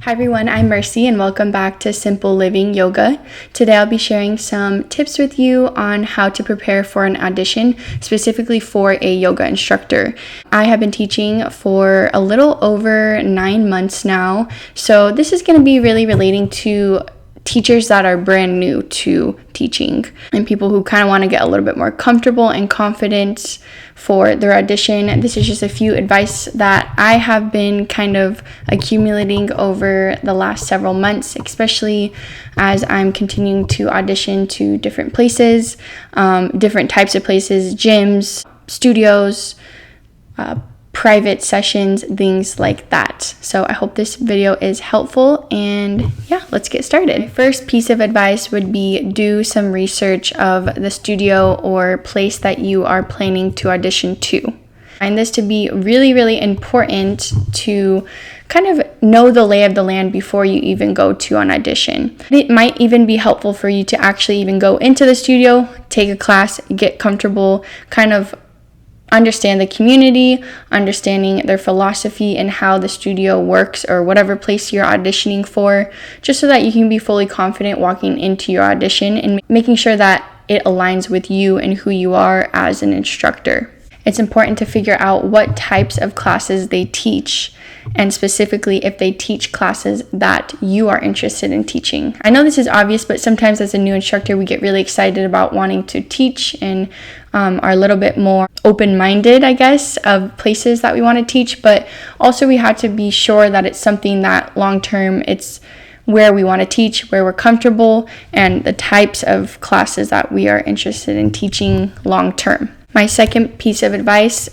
Hi everyone, I'm Mercy and welcome back to Simple Living Yoga. Today I'll be sharing some tips with you on how to prepare for an audition, specifically for a yoga instructor. I have been teaching for a little over 9 months now, so this is going to be really relating to teachers that are brand new to teaching and people who kind of want to get a little bit more comfortable and confident for their audition. This is just a few advice that I have been kind of accumulating over the last several months, especially as I'm continuing to audition to different places, different types of places, gyms, studios, private sessions, things like that. So I hope this video is helpful, and yeah, let's get started. First piece of advice would be do some research of the studio or place that you are planning to audition to. I find this to be really important to kind of know the lay of the land before you even go to an audition. It might even be helpful for you to actually even go into the studio, take a class, get comfortable, kind of understand the community, understanding their philosophy and how the studio works or whatever place you're auditioning for, just so that you can be fully confident walking into your audition and making sure that it aligns with you and who you are as an instructor. It's important to figure out what types of classes they teach, and specifically if they teach classes that you are interested in teaching. I know this is obvious, but sometimes as a new instructor, we get really excited about wanting to teach and are a little bit more open-minded, I guess, of places that we want to teach, but also we have to be sure that it's something that long-term it's where we want to teach, where we're comfortable, and the types of classes that we are interested in teaching long-term. My second piece of advice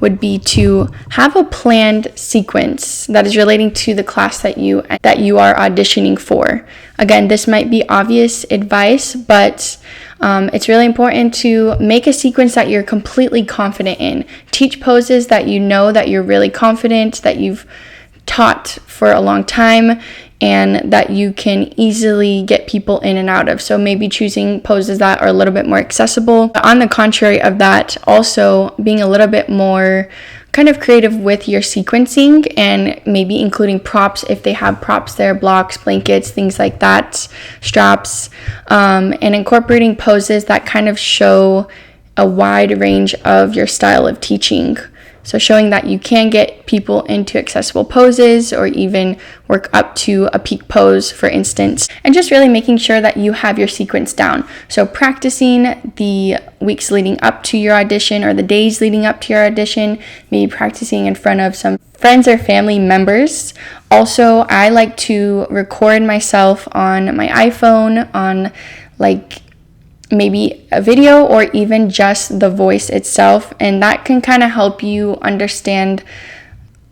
would be to have a planned sequence that is relating to the class that you are auditioning for. Again, this might be obvious advice, but it's really important to make a sequence that you're completely confident in. Teach poses that you know that you're really confident, that you've taught for a long time, and that you can easily get people in and out of. So maybe choosing poses that are a little bit more accessible. But on the contrary of that, also being a little bit more kind of creative with your sequencing and maybe including props if they have props there, blocks, blankets, things like that, straps, and incorporating poses that kind of show a wide range of your style of teaching. So showing that you can get people into accessible poses or even work up to a peak pose, for instance, and just really making sure that you have your sequence down. So practicing the weeks leading up to your audition or the days leading up to your audition, maybe practicing in front of some friends or family members. Also, I like to record myself on my iPhone on maybe a video or even just the voice itself, and that can kind of help you understand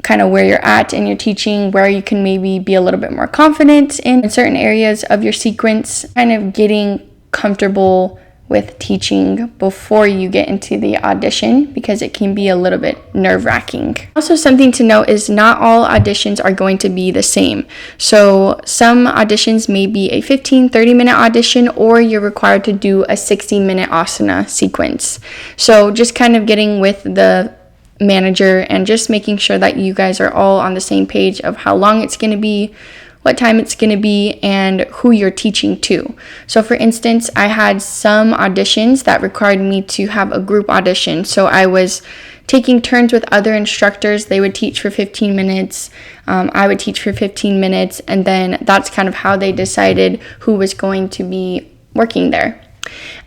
kind of where you're at in your teaching, where you can maybe be a little bit more confident in certain areas of your sequence, kind of getting comfortable with teaching before you get into the audition, because it can be a little bit nerve-wracking. Also, something to note is not all auditions are going to be the same. So some auditions may be a 15-30 minute audition, or you're required to do a 60-minute asana sequence. So just kind of getting with the manager and just making sure that you guys are all on the same page of how long it's going to be, what time it's going to be, and who you're teaching to. So for instance, I had some auditions that required me to have a group audition. So I was taking turns with other instructors. They would teach for 15 minutes. I would teach for 15 minutes. And then that's kind of how they decided who was going to be working there.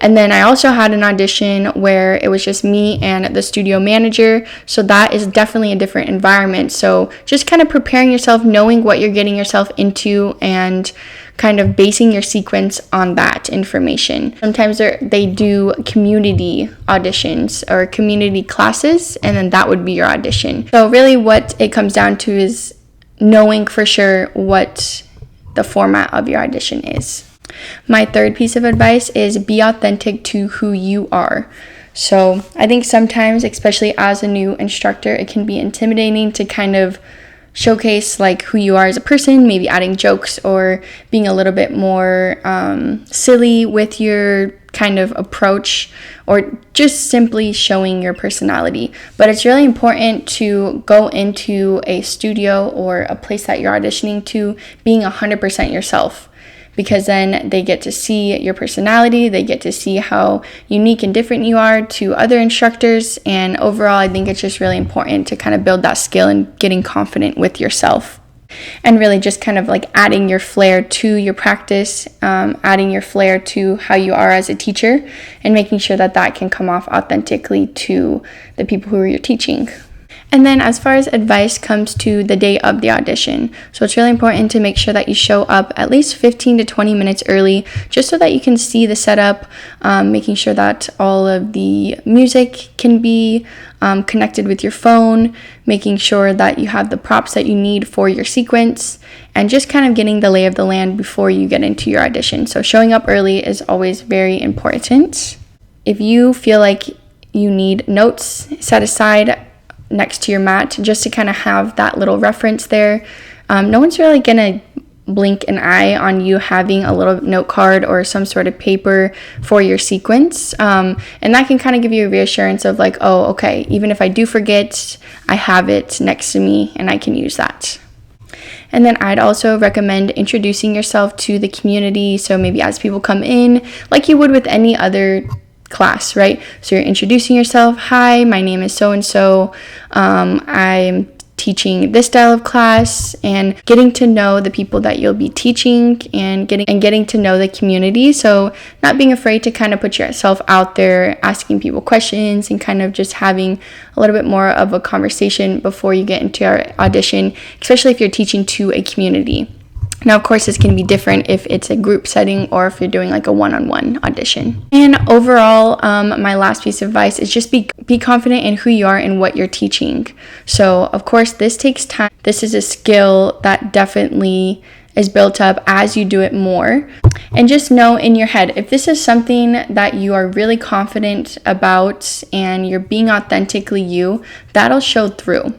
And then I also had an audition where it was just me and the studio manager. So that is definitely a different environment. So just kind of preparing yourself, knowing what you're getting yourself into, and kind of basing your sequence on that information. Sometimes they do community auditions or community classes, and then that would be your audition. So really what it comes down to is knowing for sure what the format of your audition is. My third piece of advice is be authentic to who you are. So I think sometimes, especially as a new instructor, it can be intimidating to kind of showcase who you are as a person, maybe adding jokes or being a little bit more silly with your kind of approach, or just simply showing your personality. But it's really important to go into a studio or a place that you're auditioning to being 100% yourself, because then they get to see your personality, they get to see how unique and different you are to other instructors, and overall I think it's just really important to kind of build that skill and getting confident with yourself. And really just kind of like adding your flair to your practice, adding your flair to how you are as a teacher, and making sure that that can come off authentically to the people who you're teaching. And then as far as advice comes to the day of the audition, so it's really important to make sure that you show up at least 15 to 20 minutes early, just so that you can see the setup, making sure that all of the music can be connected with your phone, making sure that you have the props that you need for your sequence, and just kind of getting the lay of the land before you get into your audition. So showing up early is always very important. If you feel like you need notes set aside next to your mat just to kind of have that little reference there, no one's really gonna blink an eye on you having a little note card or some sort of paper for your sequence, and that can kind of give you a reassurance of like, oh, okay, even if I do forget, I have it next to me and I can use that. And then I'd also recommend introducing yourself to the community, so maybe as people come in, like you would with any other class, right? So you're introducing yourself. Hi, my name is so-and-so. I'm teaching this style of class, and getting to know the people that you'll be teaching, and getting to know the community. So not being afraid to kind of put yourself out there, asking people questions, and kind of just having a little bit more of a conversation before you get into your audition, especially if you're teaching to a community. Now, of course, this can be different if it's a group setting or if you're doing like a one-on-one audition. And overall, my last piece of advice is just be confident in who you are and what you're teaching. So, of course, this takes time. This is a skill that definitely is built up as you do it more. And just know in your head, if this is something that you are really confident about and you're being authentically you, that'll show through.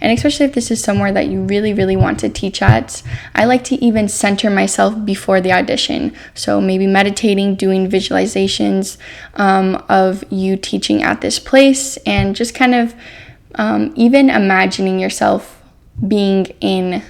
And especially if this is somewhere that you really, really want to teach at, I like to even center myself before the audition. So maybe meditating, doing visualizations of you teaching at this place, and just kind of even imagining yourself being in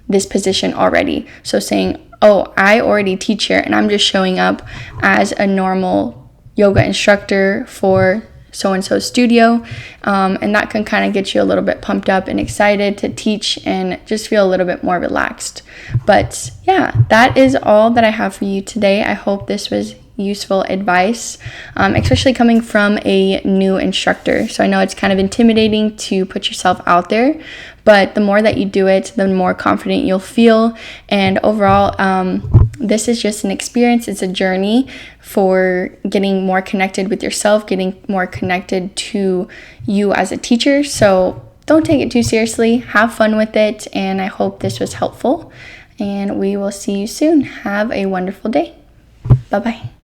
this position already. So saying, oh, I already teach here and I'm just showing up as a normal yoga instructor for so-and-so studio, and that can kind of get you a little bit pumped up and excited to teach and just feel a little bit more relaxed. But yeah, that is all that I have for you today. I hope this was useful advice, especially coming from a new instructor. So I know it's kind of intimidating to put yourself out there, but the more that you do it, the more confident you'll feel. And overall, this is just an experience. It's a journey for getting more connected with yourself, getting more connected to you as a teacher. So don't take it too seriously. Have fun with it. And I hope this was helpful. And we will see you soon. Have a wonderful day. Bye-bye.